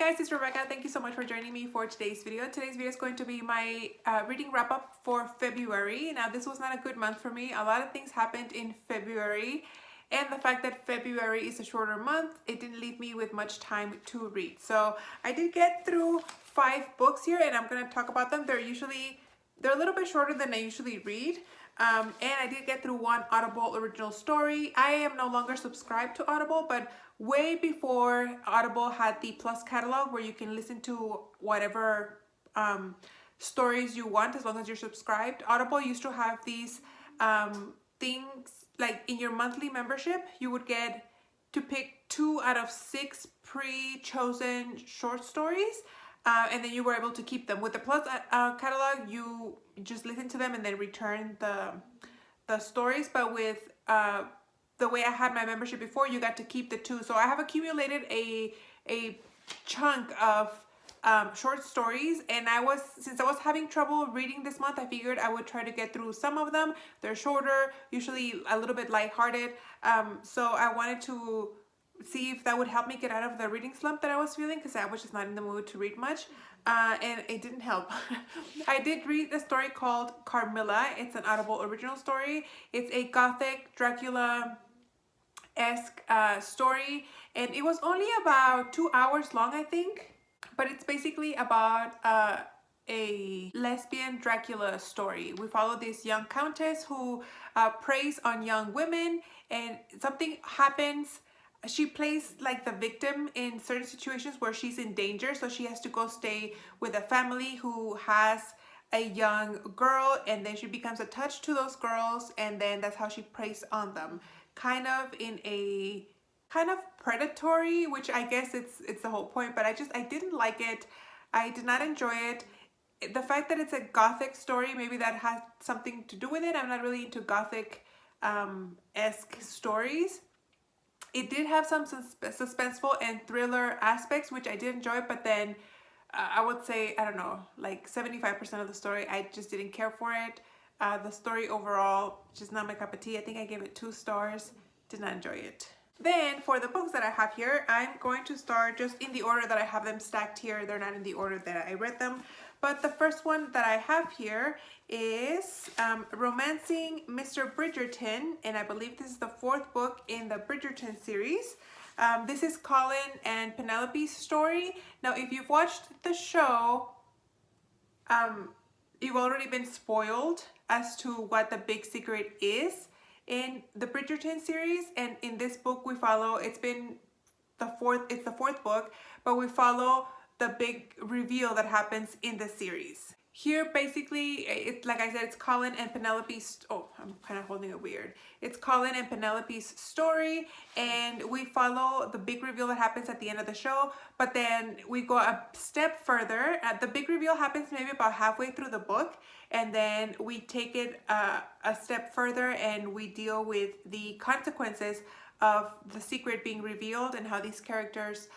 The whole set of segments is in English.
guys, it's Rebecca. Thank you so much for joining me for today's video. Today's video is going to be my reading wrap up for February. Now, this was not a good month for me. A lot of things happened in February, and the fact that February is a shorter month, it didn't leave me with much time to read. So I did get through 5 books here, and I'm going to talk about them. They're a little bit shorter than I usually read. And I did get through one Audible original story. I am no longer subscribed to Audible, but way before Audible had the Plus catalog where you can listen to whatever stories you want as long as you're subscribed. Audible used to have these things like in your monthly membership, you would get to pick 2 out of 6 pre-chosen short stories. And then you were able to keep them. With the Plus catalog, you just listen to them and then return the stories. But with the way I had my membership before, you got to keep the 2. So I have accumulated a chunk of short stories, and since I was having trouble reading this month, I figured I would try to get through some of them. They're shorter, usually a little bit lighthearted. So I wanted to see if that would help me get out of the reading slump that I was feeling, because I was just not in the mood to read much, and it didn't help. I did read a story called Carmilla. It's an Audible original story. It's a gothic Dracula-esque story, and it was only about 2 hours long, I think, but it's basically about a lesbian Dracula story. We follow this young countess who preys on young women, and something happens. She plays like the victim in certain situations where she's in danger, so she has to go stay with a family who has a young girl, and then she becomes attached to those girls, and then that's how she preys on them, kind of in a kind of predatory, which I guess it's the whole point, but I didn't like it. I did not enjoy it. The fact that it's a gothic story, maybe that has something to do with it. I'm not really into gothic esque stories. It did have some suspenseful and thriller aspects, which I did enjoy, but then I would say, I don't know, like 75% of the story, I just didn't care for it. The story overall, just not my cup of tea. I think I gave it 2 stars. Did not enjoy it. Then for the books that I have here, I'm going to start just in the order that I have them stacked here. They're not in the order that I read them. But the first one that I have here is Romancing Mr. Bridgerton, and I believe this is the 4th book in the Bridgerton series. This is Colin and Penelope's story. Now, if you've watched the show, you've already been spoiled as to what the big secret is in the Bridgerton series, and in this book we follow, it's the 4th book, but we follow the big reveal that happens in the series. Here, basically, like I said, it's Colin and Penelope's, oh, I'm kind of holding it weird. It's Colin and Penelope's story, and we follow the big reveal that happens at the end of the show, but then we go a step further. The big reveal happens maybe about halfway through the book, and then we take it a step further and we deal with the consequences of the secret being revealed and how these characters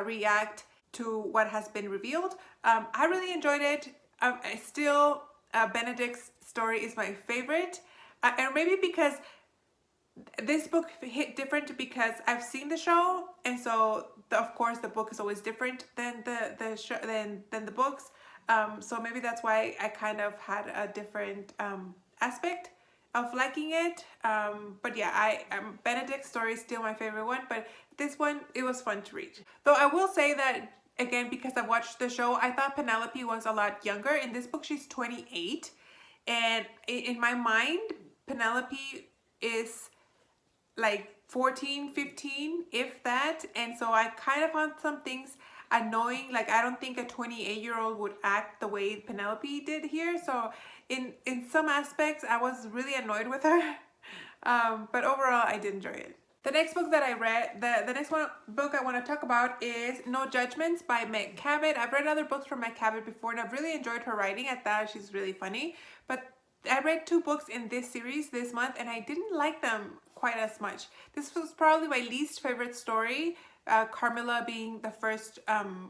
react to what has been revealed. I really enjoyed it. Still, Benedict's story is my favorite, and maybe because this book hit different because I've seen the show, and so of course the book is always different than the show than the books. So maybe that's why I kind of had a different aspect of liking it. But yeah, Benedict's story is still my favorite one, but this one, it was fun to read. Though I will say that, again, because I watched the show, I thought Penelope was a lot younger. In this book, she's 28. And in my mind, Penelope is like 14, 15, if that. And so I kind of found some things annoying. Like, I don't think a 28-year-old would act the way Penelope did here. So in some aspects, I was really annoyed with her. But overall, I did enjoy it. The next book that I read, the next book I want to talk about is No Judgments by Meg Cabot. I've read other books from Meg Cabot before, and I've really enjoyed her writing. I thought she's really funny. But I read 2 books in this series this month, and I didn't like them quite as much. This was probably my least favorite story, Carmilla being the first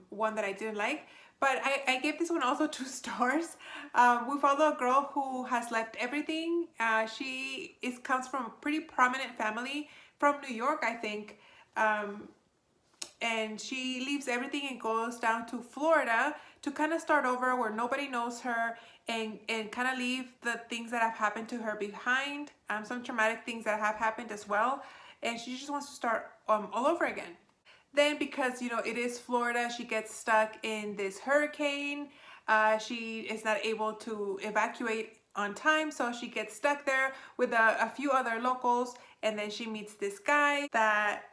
one that I didn't like. But I gave this one also 2 stars. We follow a girl who has left everything. She comes from a pretty prominent family from New York, I think. and she leaves everything and goes down to Florida to kind of start over where nobody knows her, and kind of leave the things that have happened to her behind, some traumatic things that have happened as well, and she just wants to start all over again. Then, because it is Florida, she gets stuck in this hurricane. She is not able to evacuate on time, so she gets stuck there with a few other locals, and then she meets this guy that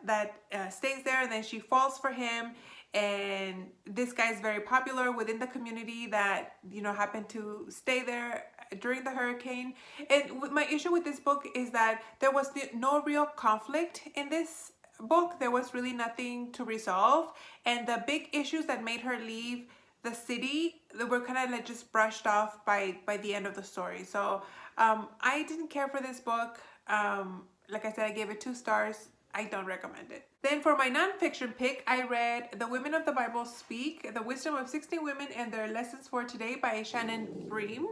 stays there, and then she falls for him. And this guy is very popular within the community that happened to stay there during the hurricane. And my issue with this book is that there was no real conflict in this book. There was really nothing to resolve, and the big issues that made her leave the city, that were kind of like just brushed off by the end of the story. So I didn't care for this book. Like I said, I gave it 2 stars. I don't recommend it. Then for my nonfiction pick, I read The Women of the Bible Speak, The Wisdom of 16 Women and Their Lessons for Today by Shannon Bream.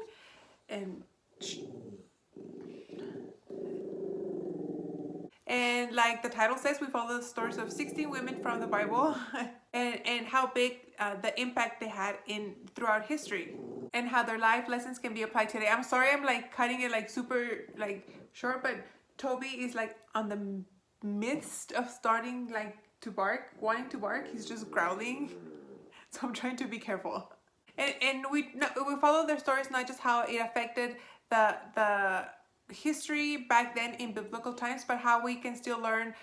And like the title says, we follow the stories of 16 women from the Bible and how big the impact they had throughout history, and how their life lessons can be applied today. I'm sorry I'm like cutting it like super like short, but Toby is like on the midst of starting like to bark, wanting to bark. He's just growling. So I'm trying to be careful. And we follow their stories, not just how it affected the history back then in biblical times, but how we can still learn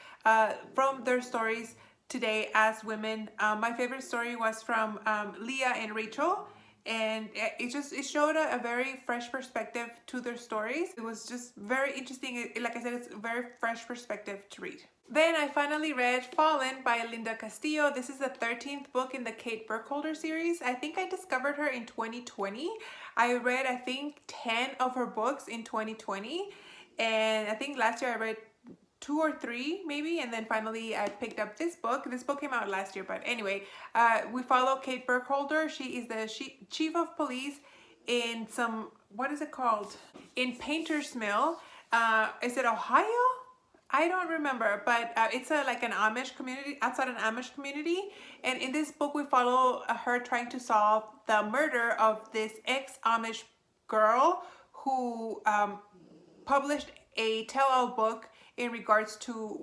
from their stories today as women. My favorite story was from Leah and Rachel, and it showed a very fresh perspective to their stories. It was just very interesting. Like I said, it's a very fresh perspective to read. Then I finally read Fallen by Linda Castillo. This is the 13th book in the Kate Burkholder series. I think I discovered her in 2020. I read, I think, 10 of her books in 2020. And I think last year I read 2 or 3 maybe, and then finally I picked up this book. This book came out last year, but anyway, we follow Kate Burkholder. She is the chief of police in what is it called? In Painter's Mill. Is it Ohio? I don't remember, but it's like an Amish community, outside an Amish community. And in this book, we follow her trying to solve the murder of this ex-Amish girl who published a tell-all book in regards to,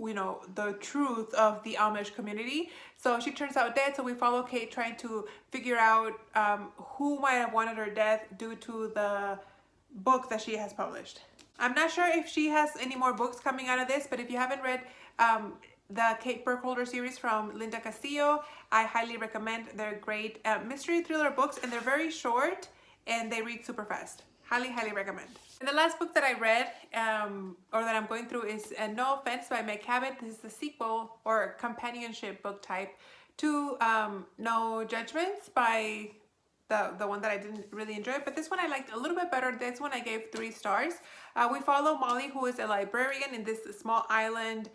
the truth of the Amish community. So she turns out dead, so we follow Kate trying to figure out who might have wanted her death due to the book that she has published. I'm not sure if she has any more books coming out of this, but if you haven't read the Kate Burkholder series from Linda Castillo, I highly recommend. They're great mystery thriller books, and they're very short, and they read super fast. Highly, highly recommend. And the last book that I read, or that I'm going through, is No Offense by Meg Cabot. This is the sequel or companionship book type to No Judgments by the one that I didn't really enjoy, but this one I liked a little bit better. This one I gave 3 stars. We follow Molly, who is a librarian in this small island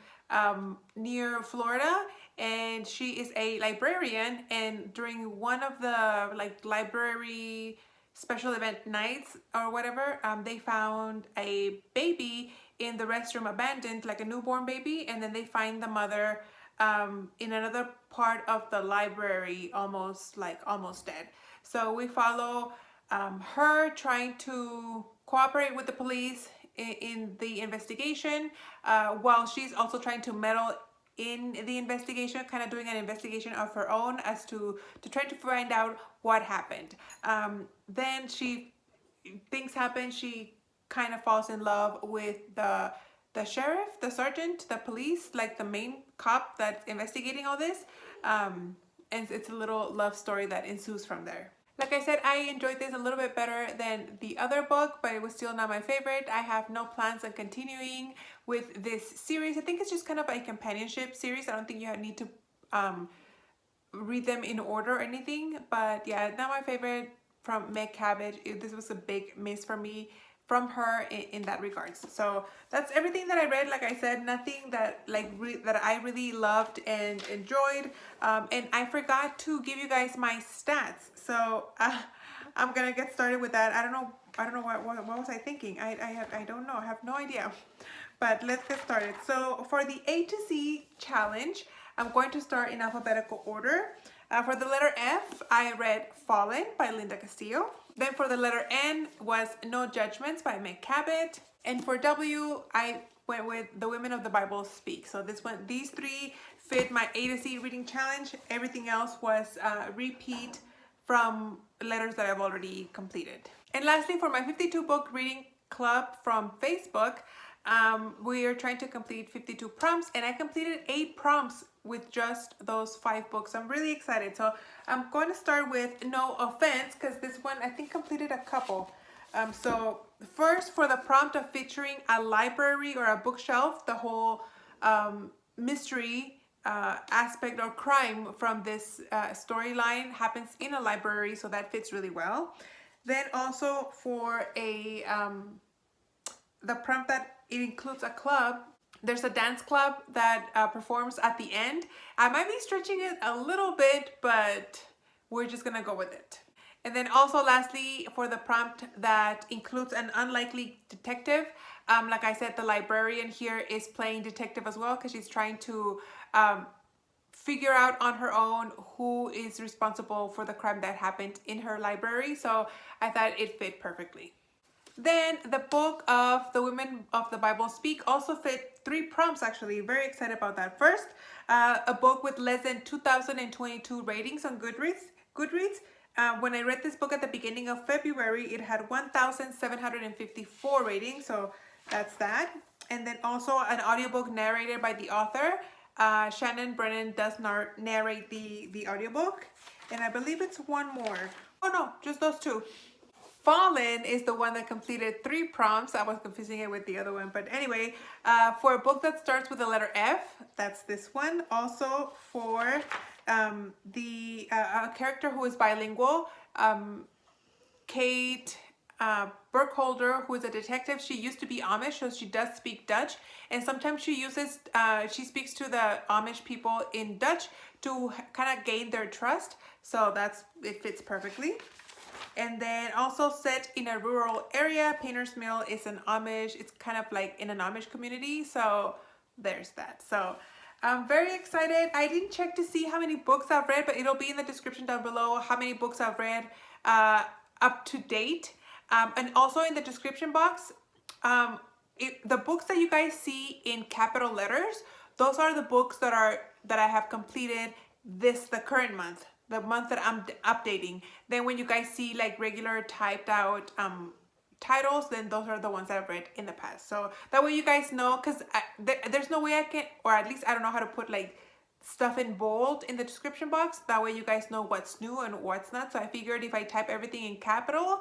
near Florida, and she is a librarian, and during one of the library special event nights or whatever, they found a baby in the restroom abandoned, like a newborn baby, and then they find the mother in another part of the library, almost dead. So we follow her trying to cooperate with the police in the investigation, while she's also trying to meddle in the investigation, kind of doing an investigation of her own as to try to find out what happened. Then things happen. She kind of falls in love with the sheriff, the sergeant, the police, like the main cop that's investigating all this. And it's a little love story that ensues from there. Like I said, I enjoyed this a little bit better than the other book, but it was still not my favorite. I have no plans on continuing with this series. I think it's just kind of a companionship series. I don't think you need to read them in order or anything. But yeah, not my favorite from Meg Cabot. This was a big miss for me from her in that regards. So that's everything that I read. Like I said, nothing that that I really loved and enjoyed. And I forgot to give you guys my stats. So I'm gonna get started with that. I don't know what was I thinking. I don't know. I have no idea. But let's get started. So for the A to Z challenge, I'm going to start in alphabetical order. For the letter F, I read Fallen by Linda Castillo. Then for the letter N was No Judgments by Meg Cabot. And for W, I went with The Women of the Bible Speak. So these three fit my A to Z reading challenge. Everything else was repeat from letters that I've already completed. And lastly, for my 52 book reading club from Facebook, we are trying to complete 52 prompts, and I completed 8 prompts with just those 5 books. I'm really excited. So I'm going to start with No Offense, because this one I think completed a couple. So first, for the prompt of featuring a library or a bookshelf, the whole mystery aspect or crime from this storyline happens in a library, so that fits really well. Then also for the prompt that it includes a club. There's a dance club that performs at the end. I might be stretching it a little bit, but we're just gonna go with it. And then also lastly, for the prompt that includes an unlikely detective, like I said, the librarian here is playing detective as well, because she's trying to figure out on her own who is responsible for the crime that happened in her library. So I thought it fit perfectly. Then the book of The Women of the Bible Speak also fit 3 prompts actually. Very excited about that. First, a book with less than 2022 ratings on Goodreads. When I read this book at the beginning of February, it had 1,754 ratings, so that's that. And then also an audiobook narrated by the author. Shannon Brennan does narrate the audiobook. And I believe it's one more. Oh no, just those 2. Fallen is the one that completed 3 prompts. I was confusing it with the other one. But anyway, for a book that starts with the letter F, that's this one. Also for a character who is bilingual, Kate Burkholder, who is a detective. She used to be Amish, so she does speak Dutch. And sometimes she speaks to the Amish people in Dutch to kind of gain their trust. So it fits perfectly. And then also set in a rural area. Painter's Mill is an Amish. It's kind of like in an Amish community. So there's that. So I'm very excited. I didn't check to see how many books I've read, but it'll be in the description down below how many books I've read up to date. And also in the description box, the books that you guys see in capital letters, those are the books that I have completed the current month. The month that I'm updating. Then when you guys see like regular typed out titles, then those are the ones that I've read in the past. So that way you guys know, because there's no way I can, or at least I don't know how to put like stuff in bold in the description box. That way you guys know what's new and what's not. So I figured if I type everything in capital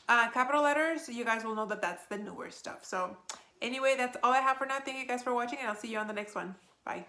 letters, you guys will know that that's the newer stuff. So anyway, that's all I have for now. Thank you guys for watching, and I'll see you on the next one. Bye.